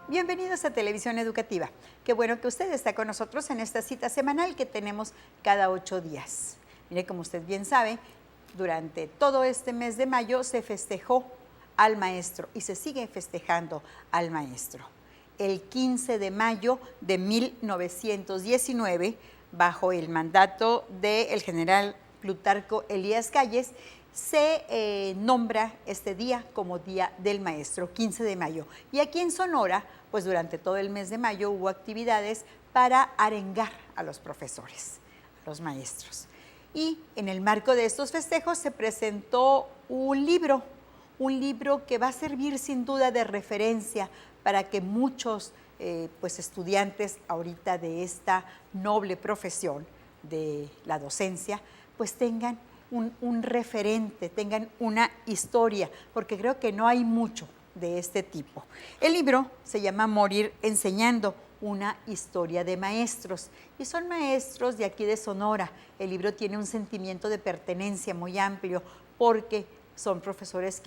Bienvenidos a Televisión Educativa. Qué bueno que usted está con nosotros en esta cita semanal que tenemos cada 8 días. Mire, como usted bien sabe, durante todo este mes de mayo se festejó al maestro y se sigue festejando al maestro. El 15 de mayo de 1919, bajo el mandato del general Plutarco Elías Calles, se nombra este día como Día del Maestro, 15 de mayo. Y aquí en Sonora, pues durante todo el mes de mayo hubo actividades para arengar a los profesores, a los maestros. Y en el marco de estos festejos se presentó un libro que va a servir sin duda de referencia para que muchos estudiantes ahorita de esta noble profesión de la docencia, pues tengan un referente, tengan una historia, porque creo que no hay mucho de este tipo. El libro se llama Morir Enseñando, una historia de maestros, y son maestros de aquí de Sonora. El libro tiene un sentimiento de pertenencia muy amplio, porque son profesores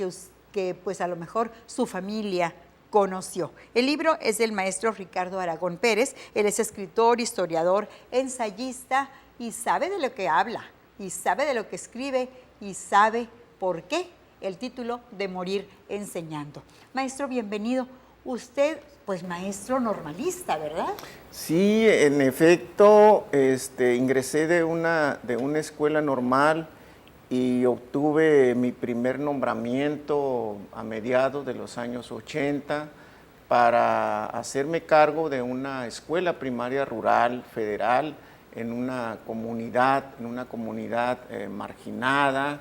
que pues a lo mejor su familia conoció. El libro es del maestro Ricardo Aragón Pérez. Él es escritor, historiador, ensayista y sabe de lo que habla, y sabe de lo que escribe, y sabe por qué el título de Morir Enseñando. Maestro, bienvenido. Usted, pues maestro normalista, ¿verdad? Sí, en efecto, ingresé de una escuela normal y obtuve mi primer nombramiento a mediados de los años 80 para hacerme cargo de una escuela primaria rural federal en una comunidad marginada,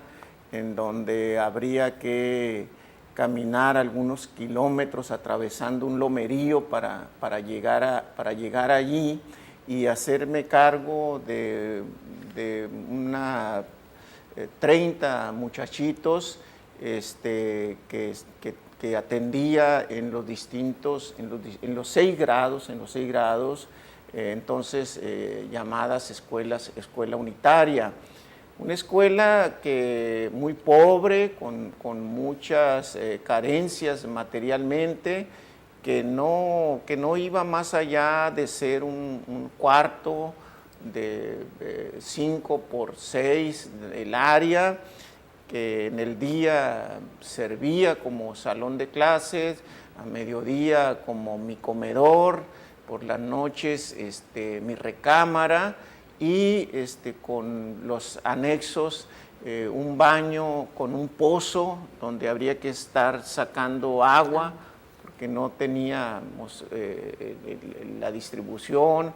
en donde habría que caminar algunos kilómetros atravesando un lomerío para llegar allí, y hacerme cargo de una 30 muchachitos que atendía en los 6 grados, entonces llamadas escuela unitaria. Una escuela muy pobre, con muchas carencias materialmente, que no iba más allá de ser un cuarto de 5 por 6 del área, que en el día servía como salón de clases, a mediodía como mi comedor, por las noches mi recámara, y con los anexos, un baño con un pozo donde habría que estar sacando agua porque no teníamos la distribución.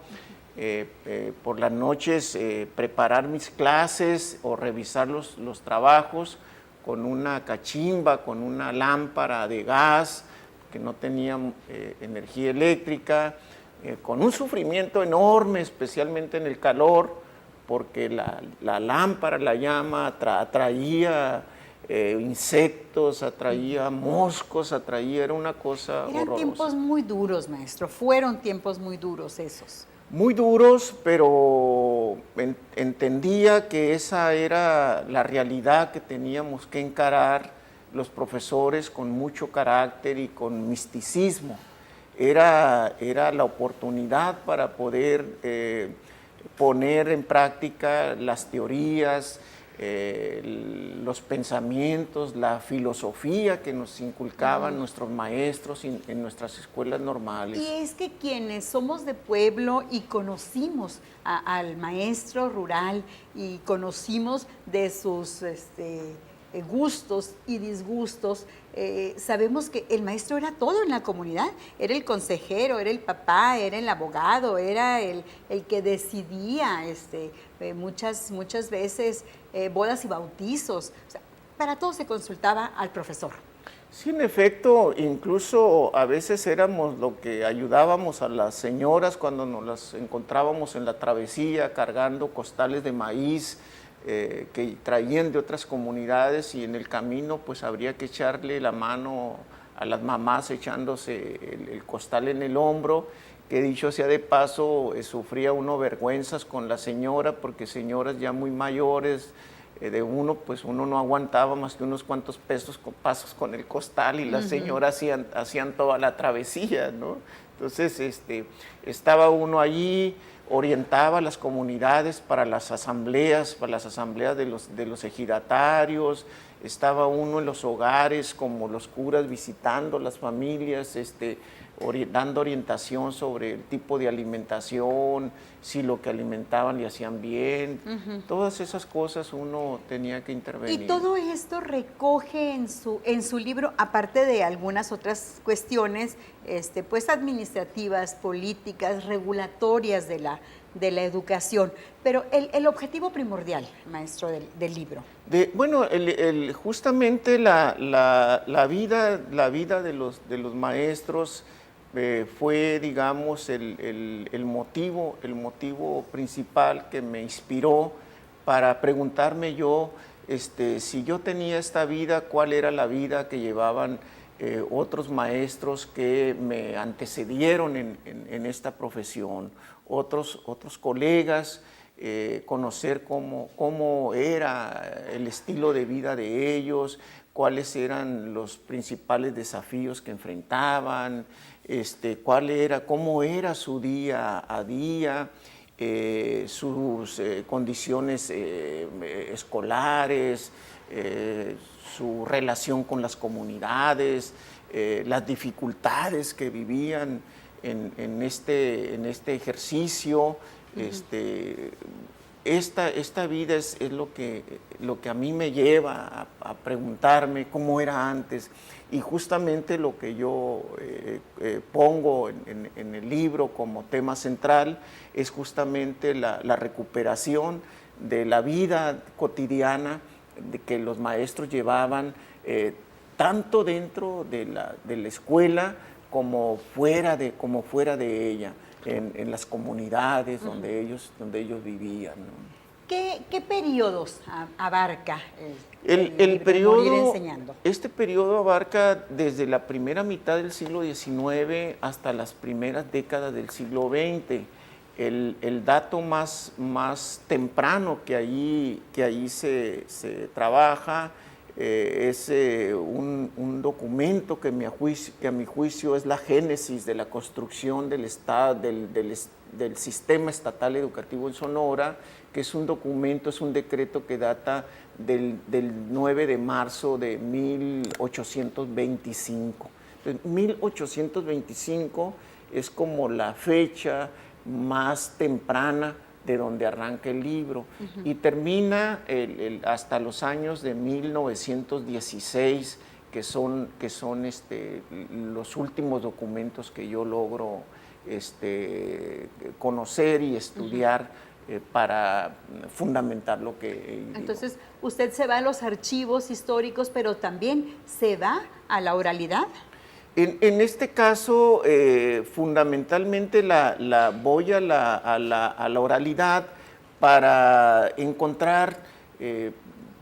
Por las noches preparar mis clases o revisar los trabajos con una cachimba, con una lámpara de gas, que no tenía energía eléctrica, con un sufrimiento enorme, especialmente en el calor, porque la lámpara, la llama, atraía insectos, atraía moscos, era una cosa horrorosa. Eran tiempos muy duros, maestro, fueron tiempos muy duros esos. Muy duros, pero entendía que esa era la realidad que teníamos que encarar los profesores con mucho carácter y con misticismo. Era la oportunidad para poder poner en práctica las teorías, los pensamientos, la filosofía que nos inculcaban nuestros maestros en nuestras escuelas normales. Y es que quienes somos de pueblo y conocimos al maestro rural y conocimos de sus gustos y disgustos, sabemos que el maestro era todo en la comunidad, era el consejero, era el papá, era el abogado, era el que decidía muchas veces bodas y bautizos. O sea, para todo se consultaba al profesor. Sí, en efecto, incluso a veces éramos lo que ayudábamos a las señoras cuando nos las encontrábamos en la travesía cargando costales de maíz que traían de otras comunidades, y en el camino pues habría que echarle la mano a las mamás echándose el costal en el hombro, que dicho sea de paso, sufría uno vergüenzas con la señora, porque señoras ya muy mayores, de uno, pues uno no aguantaba más que unos cuantos pasos con el costal y las señoras hacían toda la travesía, ¿no? Entonces, estaba uno allí, orientaba a las comunidades para las asambleas de los ejidatarios, estaba uno en los hogares como los curas visitando las familias, dando orientación sobre el tipo de alimentación, si lo que alimentaban le hacían bien, todas esas cosas uno tenía que intervenir. Y todo esto recoge en su libro, aparte de algunas otras cuestiones, pues administrativas, políticas, regulatorias de la educación, pero el objetivo primordial, maestro, del libro. Bueno, justamente la vida de los maestros fue, digamos, el motivo principal que me inspiró para preguntarme yo, si yo tenía esta vida, ¿cuál era la vida que llevaban otros maestros que me antecedieron en esta profesión? Otros colegas, conocer cómo era el estilo de vida de ellos, cuáles eran los principales desafíos que enfrentaban, cómo era su día a día, sus condiciones escolares, su relación con las comunidades, las dificultades que vivían en este ejercicio. Esta vida es lo que a mí me lleva a preguntarme cómo era antes, y justamente lo que yo pongo en el libro como tema central es justamente la recuperación de la vida cotidiana de que los maestros llevaban, tanto dentro de la escuela como fuera de ella, en las comunidades donde ellos vivían, ¿no? ¿Qué periodos abarca el periodo, Morir Enseñando? Este periodo abarca desde la primera mitad del siglo XIX hasta las primeras décadas del siglo XX. El dato más temprano que allí se trabaja es un documento que a mi juicio es la génesis de la construcción del sistema estatal educativo en Sonora, que es un documento, es un decreto que data del 9 de marzo de 1825. Entonces, 1825 es como la fecha más temprana de donde arranca el libro, y termina hasta los años de 1916, que son los últimos documentos que yo logro conocer y estudiar para fundamentar lo que digo. Entonces, usted se va a los archivos históricos, pero también se va a la oralidad. En este caso, fundamentalmente voy a la oralidad para encontrar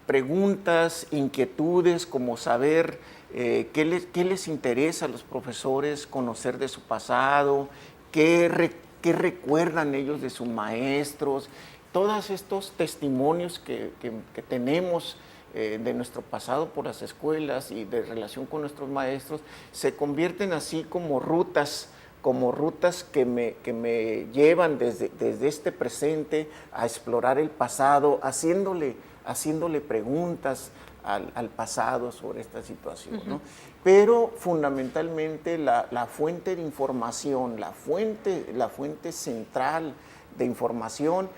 preguntas, inquietudes, como saber qué les interesa a los profesores conocer de su pasado, qué recuerdan ellos de sus maestros, todos estos testimonios que tenemos de nuestro pasado por las escuelas y de relación con nuestros maestros, se convierten así como rutas que me llevan desde este presente a explorar el pasado, haciéndole preguntas al pasado sobre esta situación, ¿no? Pero fundamentalmente la fuente de información, la fuente central de información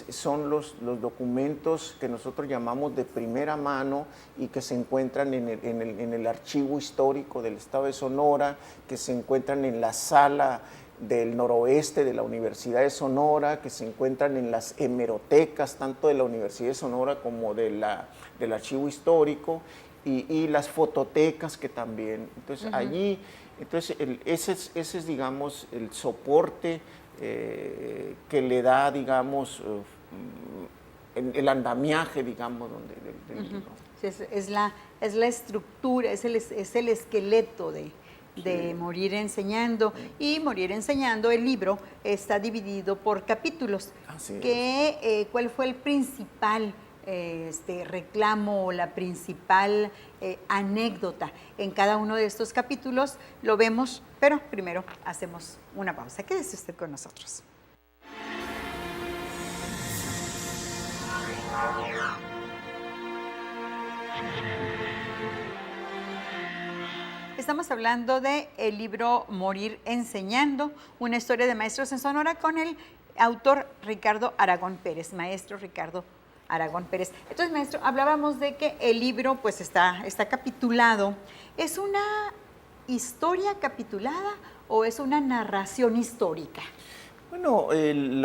son los documentos que nosotros llamamos de primera mano y que se encuentran en el archivo histórico del Estado de Sonora, que se encuentran en la sala del noroeste de la Universidad de Sonora, que se encuentran en las hemerotecas tanto de la Universidad de Sonora como del archivo histórico, y las fototecas que también. Entonces, allí, ese es, digamos, el soporte que le da, digamos, el andamiaje, digamos, del libro. Sí, es la estructura, es el esqueleto de Morir Enseñando. Y Morir Enseñando, el libro, está dividido por capítulos. Así es. ¿Cuál fue el principal reclamo o la principal anécdota en cada uno de estos capítulos, lo vemos, pero primero hacemos una pausa. Quédese usted con nosotros. Estamos hablando de el libro Morir Enseñando, una historia de maestros en Sonora, con el autor Ricardo Aragón Pérez, maestro Ricardo Aragón Pérez. Entonces, maestro, hablábamos de que el libro pues está capitulado. ¿Es una historia capitulada o es una narración histórica? Bueno, el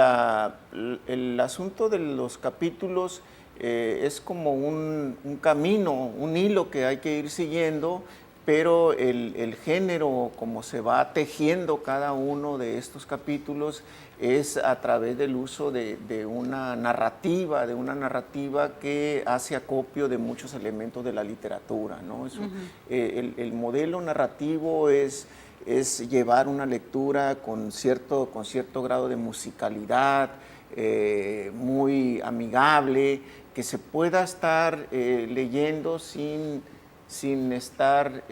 asunto de los capítulos es como un camino, un hilo que hay que ir siguiendo, pero el género, como se va tejiendo cada uno de estos capítulos, es a través del uso de una narrativa que hace acopio de muchos elementos de la literatura, ¿no? El modelo narrativo es llevar una lectura con cierto grado de musicalidad, muy amigable, que se pueda estar leyendo sin estar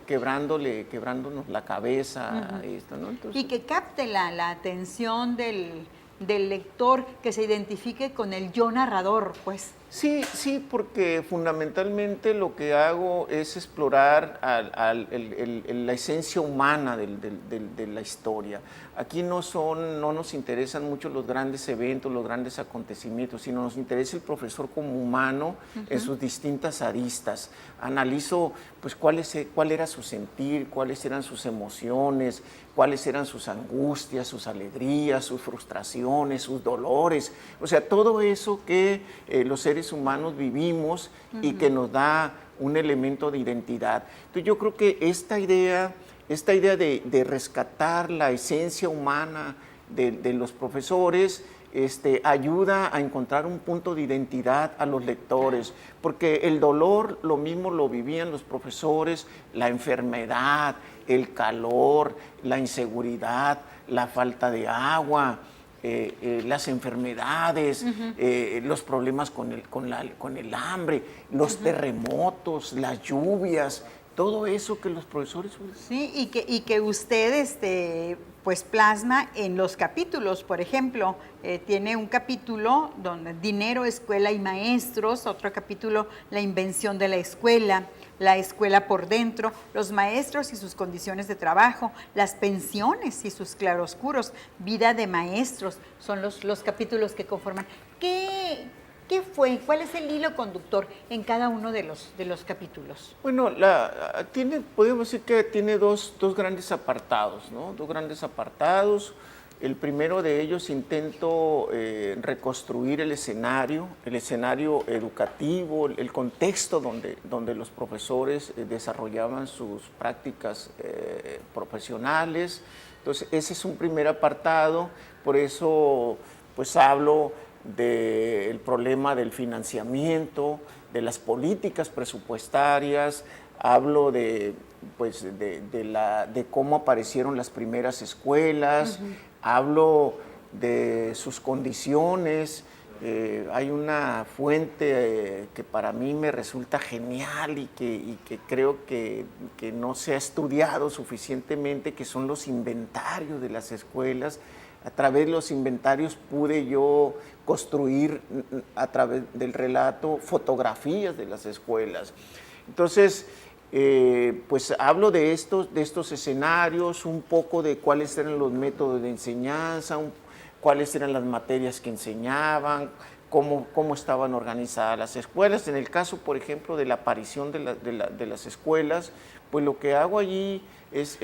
quebrándonos la cabeza. Esto, ¿no? Entonces, y que capte la atención del lector, que se identifique con el yo narrador, pues. Sí, porque fundamentalmente lo que hago es explorar la esencia humana de la historia. Aquí no nos interesan mucho los grandes eventos, los grandes acontecimientos, sino nos interesa el profesor como humano en sus distintas aristas. Analizo pues cuál era su sentir, cuáles eran sus emociones, cuáles eran sus angustias, sus alegrías, sus frustraciones, sus dolores. O sea, todo eso que los seres humanos vivimos y que nos da un elemento de identidad. Entonces yo creo que esta idea de rescatar la esencia humana de los profesores ayuda a encontrar un punto de identidad a los lectores, porque el dolor lo mismo lo vivían los profesores, la enfermedad, el calor, la inseguridad, la falta de agua, las enfermedades, los problemas con el hambre, los terremotos, las lluvias, todo eso que los profesores... Sí, y que usted pues plasma en los capítulos. Por ejemplo, tiene un capítulo donde dinero, escuela y maestros, otro capítulo, la invención de la escuela por dentro, los maestros y sus condiciones de trabajo, las pensiones y sus claroscuros, vida de maestros, son los capítulos que conforman. ¿Qué fue? ¿Cuál es el hilo conductor en cada uno de los capítulos? Bueno, podemos decir que tiene dos grandes apartados, ¿no? Dos grandes apartados. El primero de ellos intento reconstruir el escenario educativo, el contexto donde los profesores desarrollaban sus prácticas profesionales. Entonces, ese es un primer apartado, por eso pues hablo del problema del financiamiento, de las políticas presupuestarias, hablo de cómo aparecieron las primeras escuelas, hablo de sus condiciones. Hay una fuente que para mí me resulta genial y que creo que no se ha estudiado suficientemente, que son los inventarios de las escuelas. A través de los inventarios pude yo construir, a través del relato, fotografías de las escuelas. Entonces, pues hablo de estos escenarios, un poco de cuáles eran los métodos de enseñanza, cuáles eran las materias que enseñaban, cómo estaban organizadas las escuelas. En el caso, por ejemplo, de la aparición de las escuelas, pues lo que hago allí es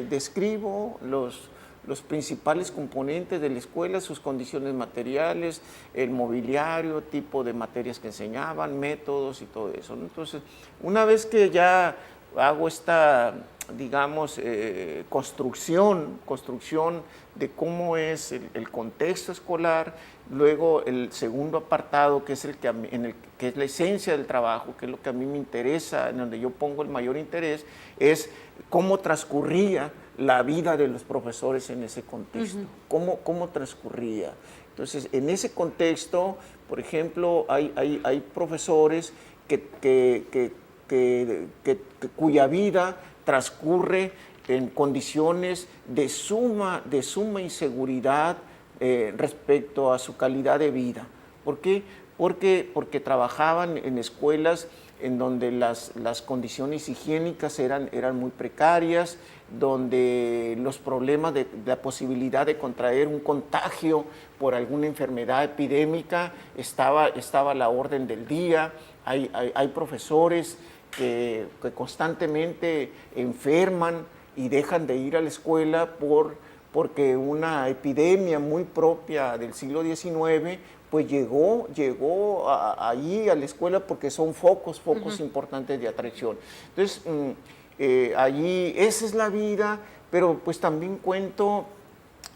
describo los principales componentes de la escuela, sus condiciones materiales, el mobiliario, tipo de materias que enseñaban, métodos y todo eso, ¿no? Entonces, una vez que ya hago esta, digamos, construcción de cómo es el contexto escolar, luego el segundo apartado, que es que es la esencia del trabajo, que es lo que a mí me interesa, en donde yo pongo el mayor interés, es cómo transcurría la vida de los profesores en ese contexto, cómo transcurría, Entonces, en ese contexto, por ejemplo, hay profesores cuya vida transcurre en condiciones de suma inseguridad respecto a su calidad de vida. ¿Por qué? Porque trabajaban en escuelas en donde las condiciones higiénicas eran muy precarias, donde los problemas de la posibilidad de contraer un contagio por alguna enfermedad epidémica estaba a la orden del día. Hay profesores que constantemente enferman y dejan de ir a la escuela porque una epidemia muy propia del siglo XIX pues llegó allí a la escuela porque son focos importantes de atracción. Entonces, allí esa es la vida, pero pues también cuento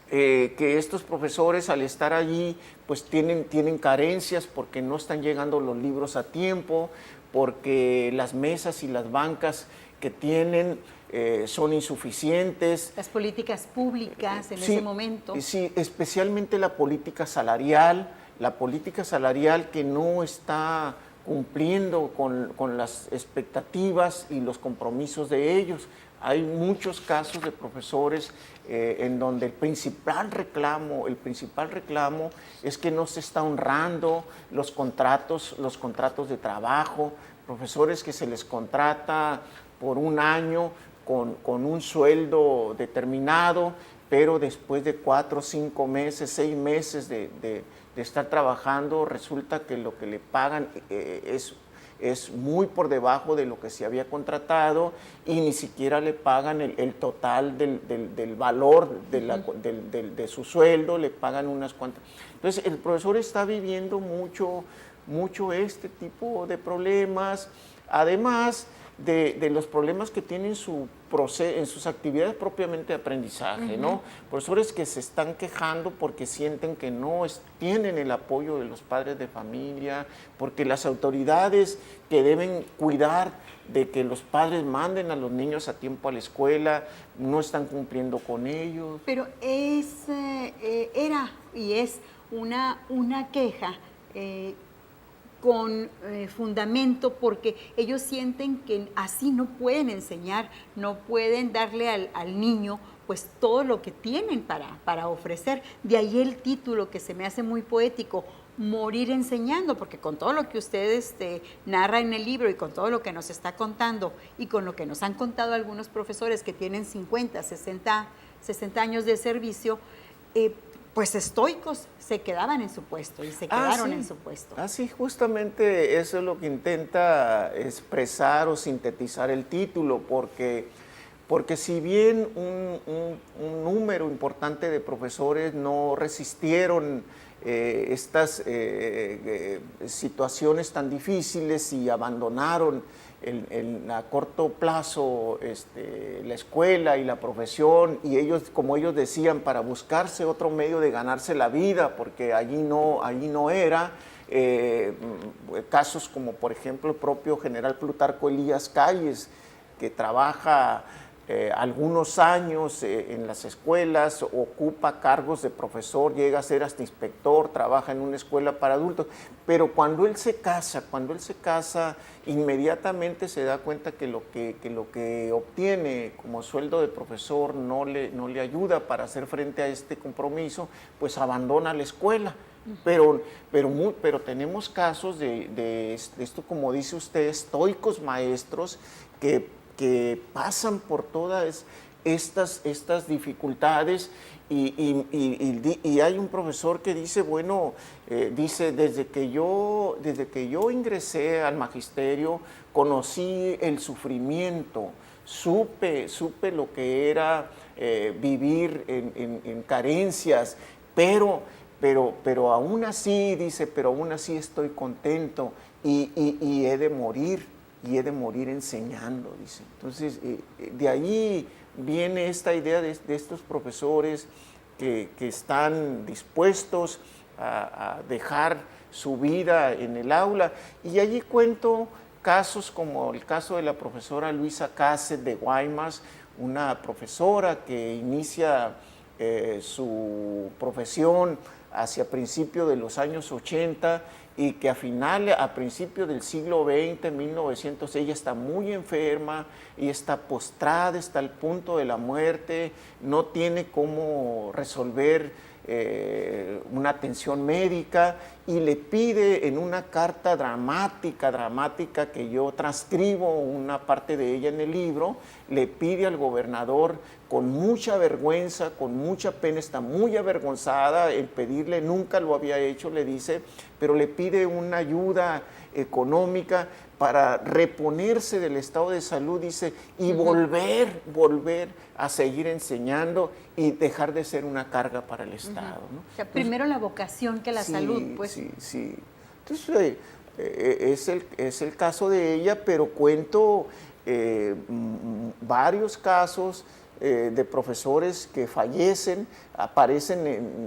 que estos profesores al estar allí pues tienen carencias porque no están llegando los libros a tiempo, porque las mesas y las bancas que tienen son insuficientes. Las políticas públicas en ese momento. Sí, especialmente la política salarial que no está cumpliendo con las expectativas y los compromisos de ellos. Hay muchos casos de profesores en donde el principal reclamo es que no se está honrando los contratos de trabajo, profesores que se les contrata por un año con un sueldo determinado, pero después de 4, 5 meses, 6 meses de estar trabajando, resulta que lo que le pagan es muy por debajo de lo que se había contratado y ni siquiera le pagan el total del valor de su sueldo, le pagan unas cuantas. Entonces, el profesor está viviendo mucho este tipo de problemas, además de los problemas que tiene en sus actividades propiamente de aprendizaje, ¿no? Profesores que se están quejando porque sienten que no tienen el apoyo de los padres de familia, porque las autoridades que deben cuidar de que los padres manden a los niños a tiempo a la escuela no están cumpliendo con ellos. Pero era y es una queja con fundamento, porque ellos sienten que así no pueden enseñar, no pueden darle al niño pues todo lo que tienen para ofrecer. De ahí el título que se me hace muy poético, Morir enseñando, porque con todo lo que usted narra en el libro y con todo lo que nos está contando y con lo que nos han contado algunos profesores que tienen 50, 60 años de servicio, pues estoicos, se quedaban en su puesto y se quedaron en su puesto. Sí, justamente eso es lo que intenta expresar o sintetizar el título, porque si bien un número importante de profesores no resistieron estas situaciones tan difíciles y abandonaron a corto plazo la escuela y la profesión, y ellos, como ellos decían, para buscarse otro medio de ganarse la vida, porque allí no era. Casos como por ejemplo el propio general Plutarco Elías Calles, que trabaja algunos años en las escuelas, ocupa cargos de profesor, llega a ser hasta inspector, trabaja en una escuela para adultos, pero cuando él se casa, inmediatamente se da cuenta que lo que obtiene como sueldo de profesor no le ayuda para hacer frente a este compromiso, pues abandona la escuela. Pero tenemos casos de esto, como dice usted, estoicos maestros que pasan por todas estas dificultades y hay un profesor que dice, dice, desde que yo ingresé al magisterio, conocí el sufrimiento, supe lo que era vivir en carencias, pero aún así, dice, aún así estoy contento y he de morir enseñando, dice. Entonces, de ahí viene esta idea de estos profesores que están dispuestos a dejar su vida en el aula. Y allí cuento casos como el caso de la profesora Luisa Cáceres de Guaymas, una profesora que inicia su profesión hacia principios de los años 80 y que a principios del siglo XX, 1900, ella está muy enferma y está postrada, está al punto de la muerte, no tiene cómo resolver una atención médica y le pide en una carta dramática que yo transcribo una parte de ella en el libro, le pide al gobernador con mucha vergüenza, con mucha pena, está muy avergonzada en pedirle, nunca lo había hecho, le dice, pero le pide una ayuda económica para reponerse del estado de salud, dice, y volver a seguir enseñando y dejar de ser una carga para el Estado, ¿no? O sea, primero la vocación que la salud, pues. Sí. Entonces, es el caso de ella, pero cuento varios casos de profesores que fallecen,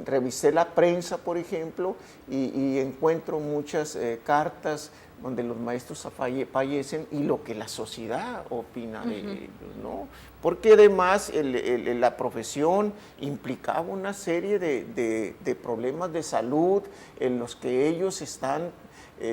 revisé la prensa, por ejemplo, y encuentro muchas cartas donde los maestros fallecen y lo que la sociedad opina de ellos, ¿no? Porque además la profesión implicaba una serie de problemas de salud en los que ellos están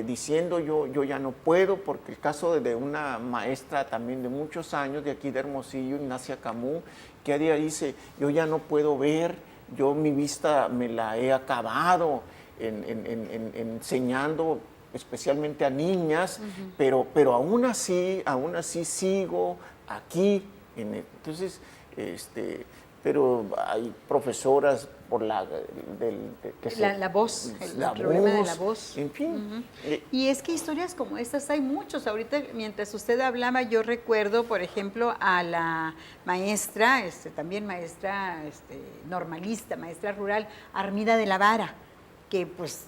diciendo yo ya no puedo, porque el caso de una maestra también de muchos años de aquí de Hermosillo, Ignacia Camus, que a día dice, yo ya no puedo ver, yo mi vista me la he acabado enseñando especialmente a niñas, pero aún así sigo aquí. Entonces, pero hay profesoras por la voz, el problema de la voz. En fin. Y es que historias como estas hay muchos. Ahorita, mientras usted hablaba, yo recuerdo, por ejemplo, a la maestra, también maestra normalista, maestra rural, Armida de la Vara, que pues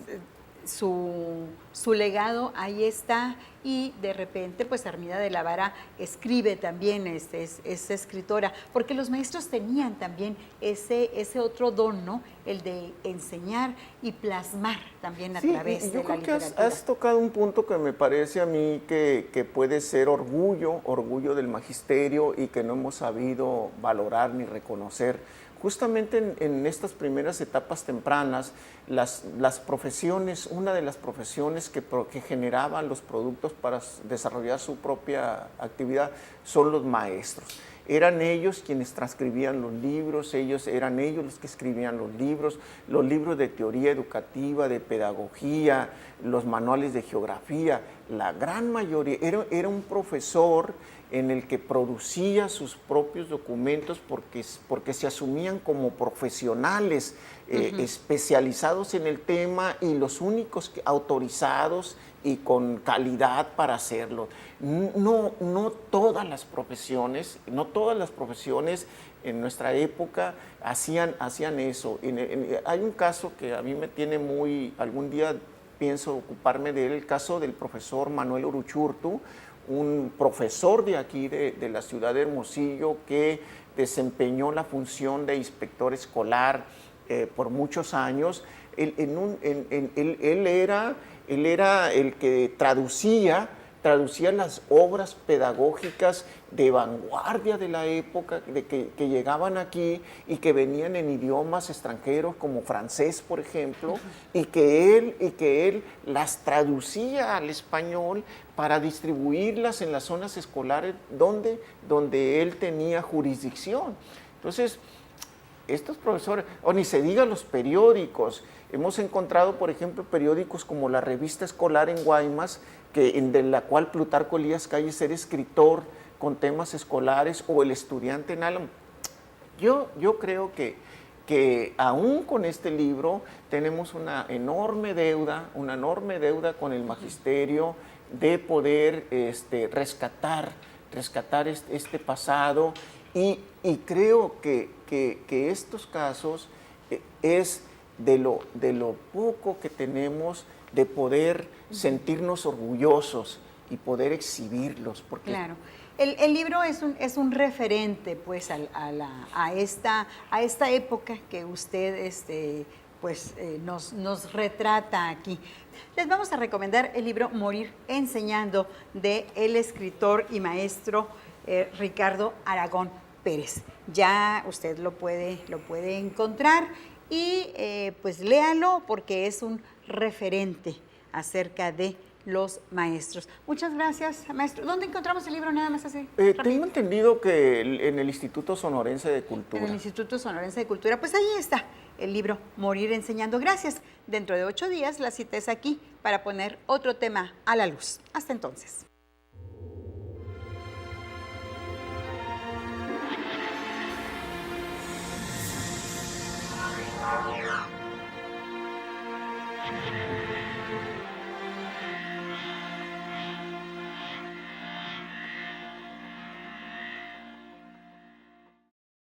su legado ahí está, y de repente pues Armida de la Vara escribe también, es escritora, porque los maestros tenían también ese otro don, ¿no? El de enseñar y plasmar también a través de la literatura. Yo creo que has tocado un punto que me parece a mí que puede ser orgullo del magisterio y que no hemos sabido valorar ni reconocer. Justamente en estas primeras etapas tempranas, las profesiones, una de las profesiones que generaban los productos para desarrollar su propia actividad son los maestros. Eran ellos quienes transcribían los libros, eran ellos los que escribían los libros de teoría educativa, de pedagogía, los manuales de geografía. La gran mayoría era un profesor en el que producía sus propios documentos porque se asumían como profesionales especializados en el tema y los únicos autorizados y con calidad para hacerlo. No todas las profesiones en nuestra época hacían eso. Hay un caso que a mí me tiene algún día pienso ocuparme de él, el caso del profesor Manuel Uruchurtu, un profesor de aquí, de la ciudad de Hermosillo, que desempeñó la función de inspector escolar por muchos años. Él era el que traducía las obras pedagógicas de vanguardia de la época, que llegaban aquí y que venían en idiomas extranjeros como francés, por ejemplo, y que él las traducía al español para distribuirlas en las zonas escolares donde él tenía jurisdicción. Entonces, estos profesores, o ni se diga los periódicos, hemos encontrado, por ejemplo, periódicos como la Revista Escolar en Guaymas, de la cual Plutarco Elías Calles era escritor con temas escolares, o El Estudiante en Álamo. Yo creo que aún con este libro tenemos una enorme deuda con el magisterio de poder rescatar este pasado, y creo que estos casos es de lo poco que tenemos de poder sentirnos orgullosos y poder exhibirlos. Porque claro. El libro es un referente pues a esta época que usted nos retrata aquí. Les vamos a recomendar el libro Morir Enseñando, de el escritor y maestro Ricardo Aragón Pérez. Ya usted lo puede encontrar y pues léalo porque es un referente acerca de los maestros. Muchas gracias, maestro. ¿Dónde encontramos el libro? Nada más así. Tengo entendido que en el Instituto Sonorense de Cultura. En el Instituto Sonorense de Cultura. Pues ahí está el libro Morir Enseñando. Gracias. Dentro de 8 días la cita es aquí para poner otro tema a la luz. Hasta entonces.